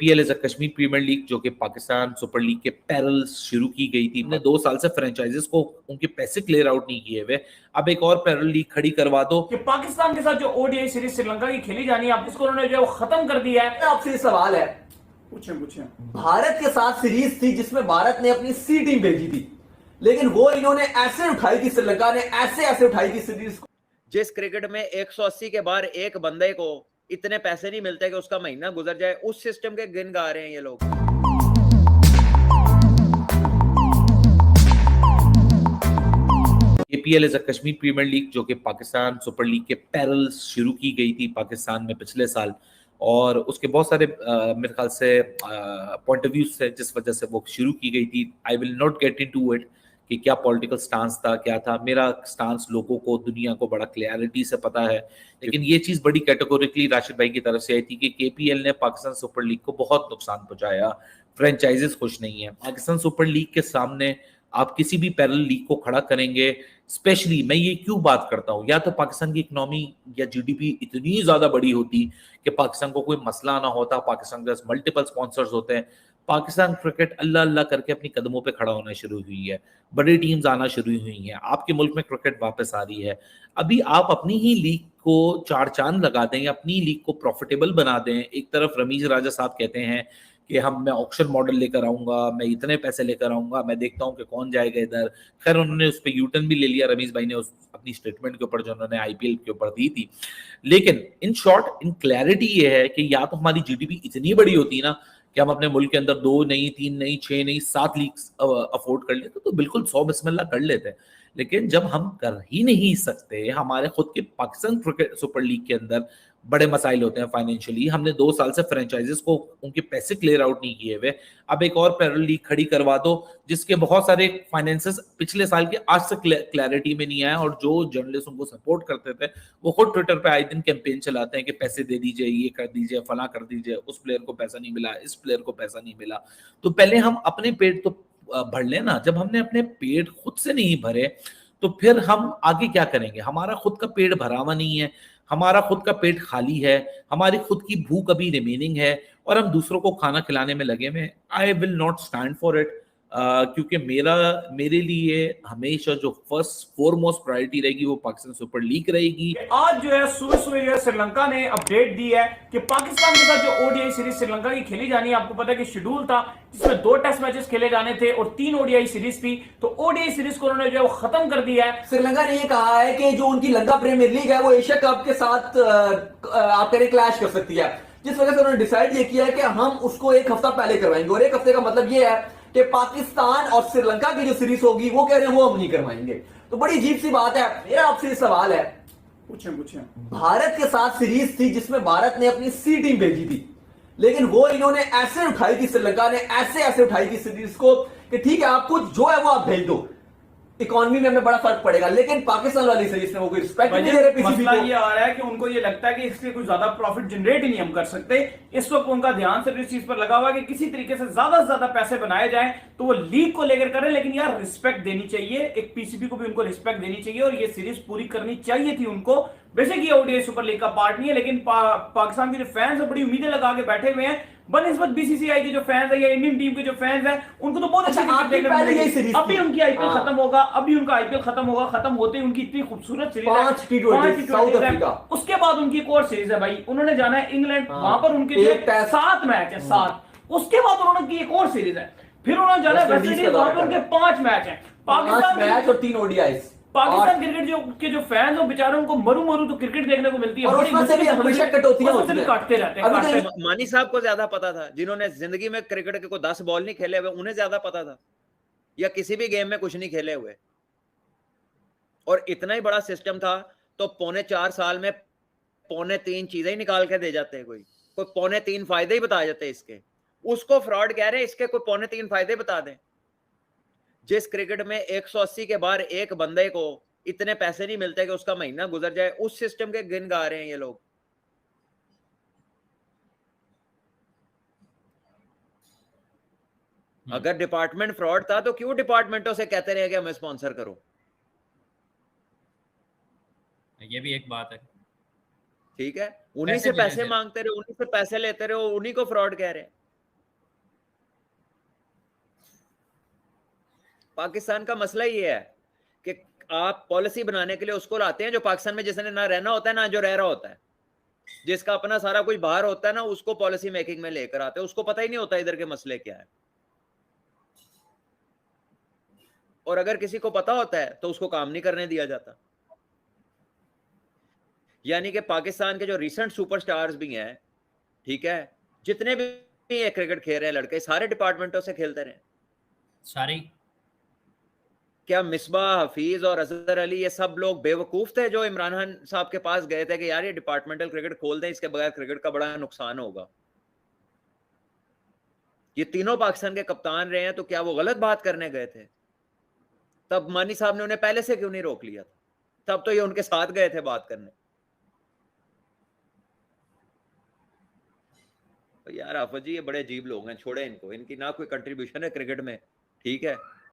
KPL is a Kashmir Premier League जो कि Pakistan Super League के पैरेलल शुरू की गई थी। हमने 2 साल से फ्रेंचाइजीज को उनके पैसे क्लियर आउट नहीं किए हुए, अब एक और पैरेलल लीग खड़ी करवा दो कि पाकिस्तान के साथ जो ओडीआई सीरीज श्रीलंका की खेली जानी है, अब इसको उन्होंने जो खत्म कर दिया है। आपसे सवाल है, पूछे भारत के साथ सीरीज थी जिसमें भारत ने अपनी सी टीम भेजी थी, लेकिन वो इन्होंने ऐसे उठाई थी, श्रीलंका ने ऐसे उठाई थी सीरीज को। जिस क्रिकेट में 180 के बार एक बंदे को इतने पैसे नहीं मिलते कि उसका महीना गुजर जाए, उस सिस्टम के गिन गा रहे हैं ये लोग। KPL is a Kashmir Premier League जो कि पाकिस्तान सुपर लीग के पैरेलल शुरू की गई थी पाकिस्तान में पिछले साल, और उसके बहुत सारे मेरे ख्याल से पॉइंट ऑफ व्यूज थे जिस वजह से वो शुरू की गई थी। I will not get into it कि क्या पॉलिटिकल स्टांस था, क्या था। मेरा स्टांस लोगों को, दुनिया को बड़ा क्लैरिटी से पता है, लेकिन ये चीज बड़ी कैटेगोरिकली राशिद भाई की तरफ से आई थी कि केपीएल ने पाकिस्तान सुपर लीग को बहुत नुकसान पहुंचाया, फ्रेंचाइजीज खुश नहीं है। पाकिस्तान सुपर लीग के सामने आप किसी भी पैरेलल लीग को खड़ा करेंगे, स्पेशली मैं ये क्यों बात करता हूँ, या तो पाकिस्तान की इकोनॉमी या जीडीपी इतनी ज्यादा बड़ी होती कि पाकिस्तान को कोई मसला ना होता, पाकिस्तान के पास मल्टीपल स्पॉन्सर्स होते हैं, पाकिस्तान क्रिकेट अल्लाह अल्लाह करके अपनी कदमों पे खड़ा होना शुरू हुई है, बड़ी टीम्स आना शुरू हुई हैं, आपके मुल्क में क्रिकेट वापस आ रही है। अभी आप अपनी ही लीग को चार चांद लगा दें, अपनी लीग को प्रॉफिटेबल बना दें। एक तरफ रमीज राजा साहब कहते हैं कि मैं ऑक्शन मॉडल लेकर आऊंगा, मैं इतने पैसे लेकर आऊंगा, मैं देखता हूं कि कौन जाएगा इधर। खैर उन्होंने उस पर यूटर्न भी ले लिया रमीज भाई ने, उस अपनी स्टेटमेंट के ऊपर जो उन्होंने आईपीएल के ऊपर दी थी। लेकिन इन शॉर्ट, इन क्लैरिटी ये है कि या तो हमारी जीडीपी इतनी बड़ी होती ना कि हम अपने मुल्क के अंदर 2 नहीं, 3 नहीं, 6 नहीं, 7 लीग अफोर्ड कर लेते तो बिल्कुल 100 बिस्मिल्लाह कर लेते। लेकिन जब हम कर ही नहीं सकते, हमारे खुद के पाकिस्तान क्रिकेट सुपर लीग के अंदर बड़े मसाइल होते हैं फाइनेंशियली, हमने 2 साल से फ्रेंचाइजीज को उनके पैसे क्लियर आउट नहीं किए हुए, अब एक और पैरेलल लीग खड़ी करवा दो जिसके बहुत सारे फाइनेंसेस पिछले साल के आज तक क्लैरिटी में नहीं आया, और जो जर्नलिस्ट उनको सपोर्ट करते थे वो खुद ट्विटर पे आए दिन कैंपेन चलाते हैं कि पैसे दे दीजिए, ये कर दीजिए, फला कर दीजिए, उस प्लेयर को पैसा नहीं मिला, इस प्लेयर को पैसा नहीं मिला। तो पहले हम अपने पेट तो भर लेना। जब हमने अपने पेट खुद से नहीं भरे तो फिर हम आगे क्या करेंगे? हमारा खुद का पेट भरा हुआ नहीं है, हमारा खुद का पेट खाली है, हमारी खुद की भूख अभी रिमेनिंग है, और हम दूसरों को खाना खिलाने में लगे हुए। I will not stand for it, क्योंकि मेरे लिए हमेशा जो फर्स्ट फोरमोस्ट प्रायोरिटी रहेगी वो पाकिस्तान सुपर लीग रहेगी। आज जो है सुबह सुबह जो है श्रीलंका ने अपडेट दी है कि पाकिस्तान के साथ जो ओडीआई सीरीज श्रीलंका की खेली जानी है, आपको पता है कि शेड्यूल था जिसमें 2 टेस्ट मैचेस खेले जाने थे और 3 ओडीआई सीरीज थी, तो ओडीआई सीरीज को उन्होंने जो है वो खत्म कर दिया है। श्रीलंका ने ये कहा है कि जो उनकी लंका प्रीमियर लीग है वो एशिया कप के साथ आप करें क्लैश कर सकती है, जिस वजह से उन्होंने डिसाइड ये किया है कि हम उसको 1 हफ्ता पहले करवाएंगे। और 1 हफ्ते का मतलब ये है कि पाकिस्तान और श्रीलंका की जो सीरीज होगी वो कह रहे हैं वो हम नहीं करवाएंगे। तो बड़ी अजीब सी बात है। मेरा आपसे सवाल है, पूछे भारत के साथ सीरीज थी जिसमें भारत ने अपनी सी टीम भेजी थी, लेकिन वो इन्होंने ऐसे उठाई थी, श्रीलंका ने ऐसे उठाई थी सीरीज को कि ठीक है आपको जो है वो आप भेज दो, इकोनॉमी में हमें बड़ा फर्क पड़ेगा। लेकिन पाकिस्तान वाली सीरीज में वो कोई रिस्पेक्ट नहीं दे रहे पीसीबी मसला को। ये आ रहा है कि उनको ये लगता है कि इससे कुछ ज्यादा प्रॉफिट जनरेट ही नहीं हम कर सकते। इस वक्त उनका ध्यान सिर्फ इस चीज पर लगा हुआ है कि किसी तरीके से ज्यादा पैसे बनाए जाए, तो वो लीग को लेकर करें, लेकिन यार रिस्पेक्ट देनी चाहिए, एक पीसीबी को भी उनको रिस्पेक्ट देनी चाहिए, और ये सीरीज पूरी करनी चाहिए थी उनको। वैसे कि ओडीआई सुपर लीग का पार्ट नहीं है, लेकिन पाकिस्तान के जो फैंस है बड़ी उम्मीदें लगा के बैठे हुए हैं। बनस्बत बीसीसीआई के जो फैंस है या इंडियन टीम के जो फैंस है उनको तो बहुत अच्छा देखने को मिलेगी। अभी उनकी आईपीएल खत्म होगा, अभी उनका आईपीएल खत्म होगा, खत्म होते ही उनकी इतनी खूबसूरत सीरीज है 5 T20 है। उसके बाद उनकी एक और सीरीज है भाई, उन्होंने जाना है इंग्लैंड, वहां पर उनके 7 मैच है, 7। उसके बाद उन्होंने की एक और सीरीज है, फिर उन्होंने जाना है वेस्ट इंडीज, वहां पर उनके 5 मैच है। पाकिस्तान मैच और 3 ओडीआईस। पाकिस्तान क्रिकेट के जो फैंस हो बेचारों को मरू तो क्रिकेट देखने को मिलती है, और उसमें से भी हमेशा कटौतियां होती हैं, काटते रहते हैं। मानी साहब को ज्यादा पता था, जिन्होंने जिंदगी में क्रिकेट के कोई 10 बॉल नहीं खेले हुए, उन्हें ज्यादा पता था, या किसी भी गेम में कुछ नहीं खेले हुए। और इतना ही बड़ा सिस्टम था तो 3.25 साल में 3.25 चीजें ही निकाल के दे जाते हैं। कोई 3.25 फायदे ही बता जाते हैं इसके, उसको फ्रॉड कह रहे हैं, इसके कोई 3.25 फायदे बता दें। जिस क्रिकेट में 180 के बार एक बंदे को इतने पैसे नहीं मिलते कि उसका महीना गुजर जाए, उस सिस्टम के गिन गा रहे हैं ये लोग। अगर डिपार्टमेंट फ्रॉड था तो क्यों डिपार्टमेंटों से कहते रहे कि हमें स्पॉन्सर करो? ये भी एक बात है। ठीक है, उन्हीं से पैसे मांगते रहे, उन्हीं से पैसे लेते रहे, उन्हीं को फ्रॉड कह रहे हैं। पाकिस्तान का मसला ये है कि आप पॉलिसी बनाने के लिए उसको लाते हैं जो पाकिस्तान में जिसने ना रहना होता है ना जो रह रहा होता है, जिसका अपना सारा कुछ बाहर होता है ना, उसको पॉलिसी मेकिंग में लेकर आते हैं। उसको पता ही नहीं होता इधर के मसले क्या है, और अगर किसी को पता होता है तो उसको काम नहीं करने दिया जाता। यानी कि पाकिस्तान के जो रिसेंट सुपरस्टार्स भी हैं, ठीक है, जितने भी ये क्रिकेट खेल रहे हैं लड़के, सारे डिपार्टमेंटों से खेलते रहे। सारी क्या मिसबाह, हफीज और अजहर अली ये सब लोग बेवकूफ थे जो इमरान खान साहब के पास गए थे कि यार ये डिपार्टमेंटल क्रिकेट खोल दें, इसके बगैर क्रिकेट का बड़ा नुकसान होगा? ये तीनों पाकिस्तान के कप्तान रहे हैं, तो क्या वो गलत बात करने गए थे? तब मानी साहब ने उन्हें पहले से क्यों नहीं रोक लिया था? तब तो ये उनके साथ गए थे बात करने। तो यार आफत जी ये बड़े अजीब लोग हैं, छोड़े इनको, इनकी ना कोई कंट्रीब्यूशन है क्रिकेट में, ठीक है।